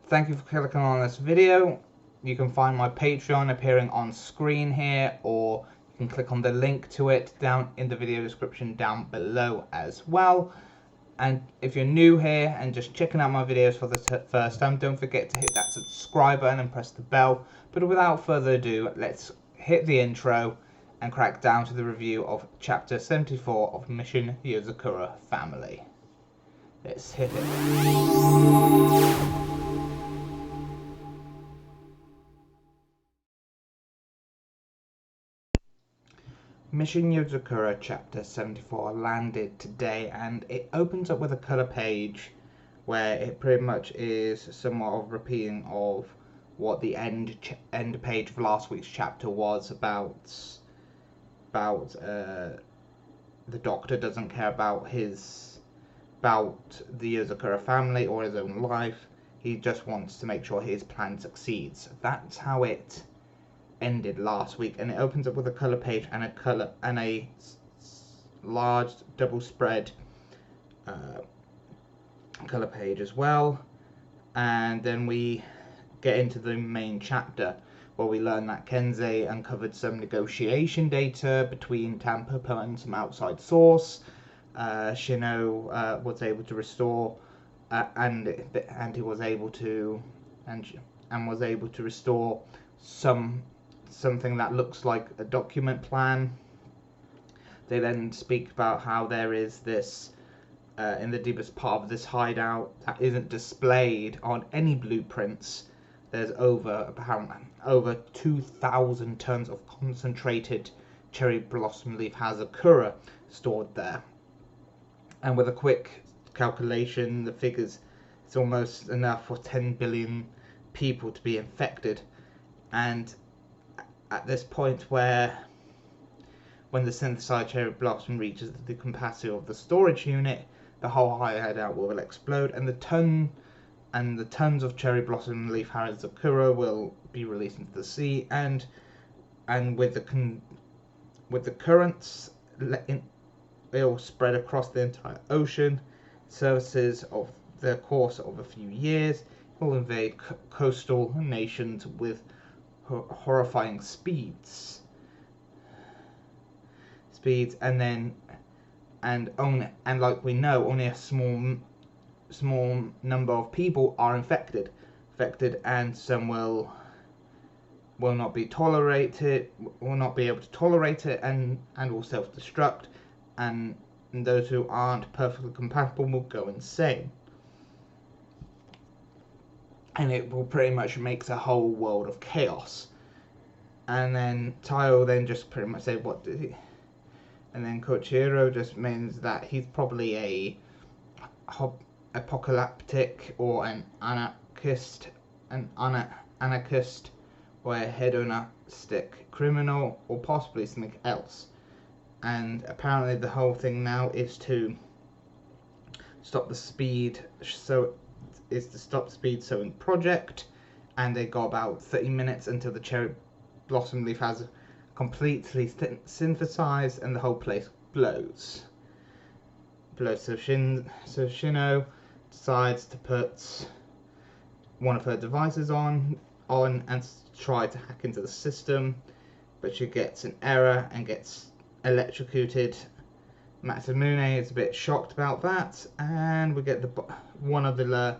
Thank you for clicking on this video. You can find my Patreon appearing on screen here, or you can click on the link to it down in the video description down below as well. And if you're new here and just checking out my videos for the first time, don't forget to hit that subscribe button and press the bell. But without further ado, let's hit the intro and crack down to the review of chapter 74 of Mission Yozakura Family. Let's hit it. Mission Yozakura chapter 74 landed today, and it opens up with a colour page where it pretty much is somewhat of repeating of what the end page of last week's chapter was about the Doctor doesn't care about the Yozakura family or his own life. He just wants to make sure his plan succeeds. That's how it ended last week, and it opens up with a colour page and a large double spread colour page as well. And then we get into the main chapter where we learn that Kensei uncovered some negotiation data between Tampopo and some outside source. Shino was able to restore and he was able to was able to restore something that looks like a document plan. They then speak about how there is this in the deepest part of this hideout that isn't displayed on any blueprints. There's over 2,000 tons of concentrated cherry blossom leaf Hazakura stored there. And with a quick calculation, the figures, it's almost enough for 10 billion people to be infected. And at this point when the synthesized cherry blossom reaches the capacity of the storage unit, the whole hideout will explode, and the tons of cherry blossom leaf Hazakura will be released into the sea, and with the currents, it will spread across the entire ocean. Services of the course of a few years will invade coastal nations with horrifying speeds, and like we know, only a small number of people are infected, and some will not be able to tolerate it, and will self-destruct, and those who aren't perfectly compatible will go insane. And it will pretty much make a whole world of chaos. And then Taiyo then just pretty much say, what did he? And then Koichiro just means that he's probably a apocalyptic or an anarchist or a hedonistic criminal, or possibly something else. And apparently the whole thing now is to stop the speed sowing project, and they got about 30 minutes until the cherry blossom leaf has completely synthesized and the whole place blows. So Shino decides to put one of her devices on and try to hack into the system, but she gets an error and gets electrocuted. Masamune is a bit shocked about that, and we get one of the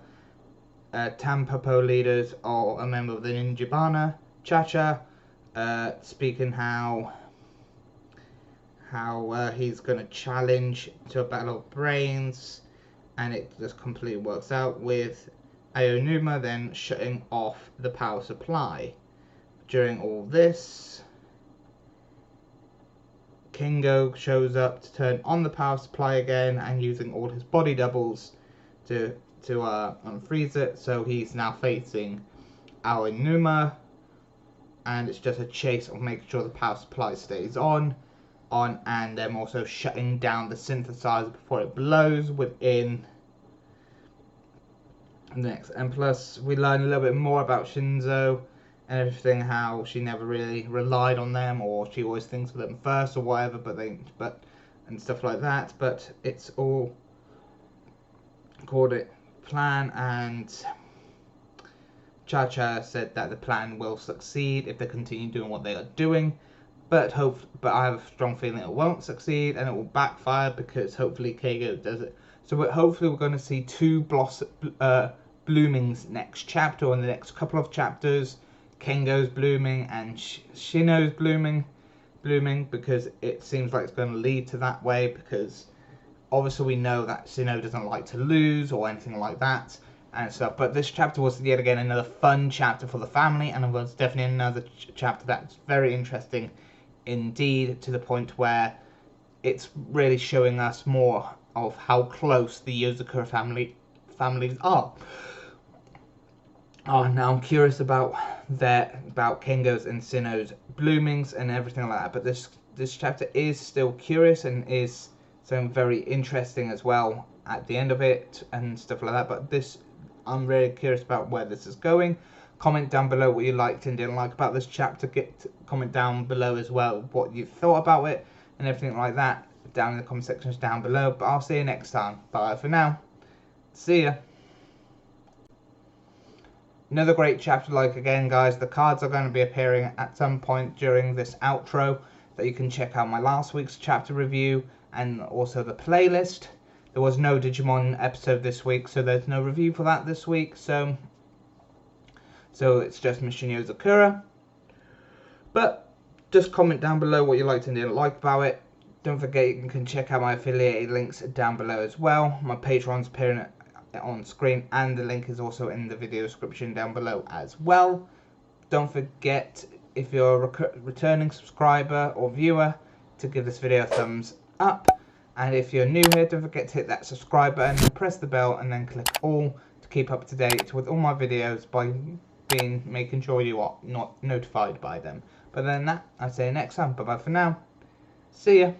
Tampopo leaders, or a member of the Ninjabana, Chacha, speaking how he's going to challenge to a battle of brains, and it just completely works out with Aonuma then shutting off the power supply. During all this, Kingo shows up to turn on the power supply again, and using all his body doubles to unfreeze it. So he's now facing Aonuma, and it's just a chase of making sure the power supply stays on, and them also shutting down the synthesizer before it blows within the next. And plus, we learn a little bit more about Shinzo and everything, how she never really relied on them, or she always thinks of them first or whatever, and stuff like that. But it's all called it plan, and Cha-Cha said that the plan will succeed if they continue doing what they are doing, but I have a strong feeling it won't succeed and it will backfire because hopefully Keigo does it. So hopefully we're going to see two bloomings next chapter, or in the next couple of chapters. Kengo's blooming and Shino's blooming, because it seems like it's going to lead to that way, because obviously we know that Shino doesn't like to lose or anything like that and stuff. But this chapter was yet again another fun chapter for the family, and it was definitely another chapter that's very interesting indeed, to the point where it's really showing us more of how close the Yozakura families are. Oh, now I'm curious about Kengo's and Shino's bloomings and everything like that. But this chapter is still curious and is something very interesting as well at the end of it and stuff like that. But I'm really curious about where this is going. Comment down below what you liked and didn't like about this chapter. Comment down below as well what you thought about it and everything like that down in the comment sections down below. But I'll see you next time. Bye for now. See ya. Another great chapter, like again guys, the cards are going to be appearing at some point during this outro, that you can check out my last week's chapter review and also the playlist. There was no Digimon episode this week, so there's no review for that this week, so it's just Mission Yozakura. But just comment down below what you liked and didn't like about it. Don't forget you can check out my affiliated links down below as well. My Patreon's appearing on screen, and the link is also in the video description down below as well. Don't forget, if you're a returning subscriber or viewer, to give this video a thumbs up, and if you're new here, don't forget to hit that subscribe button, press the bell, and then click all to keep up to date with all my videos by making sure you are not notified by them. But then that, I'll see you next time. Bye bye for now. See ya.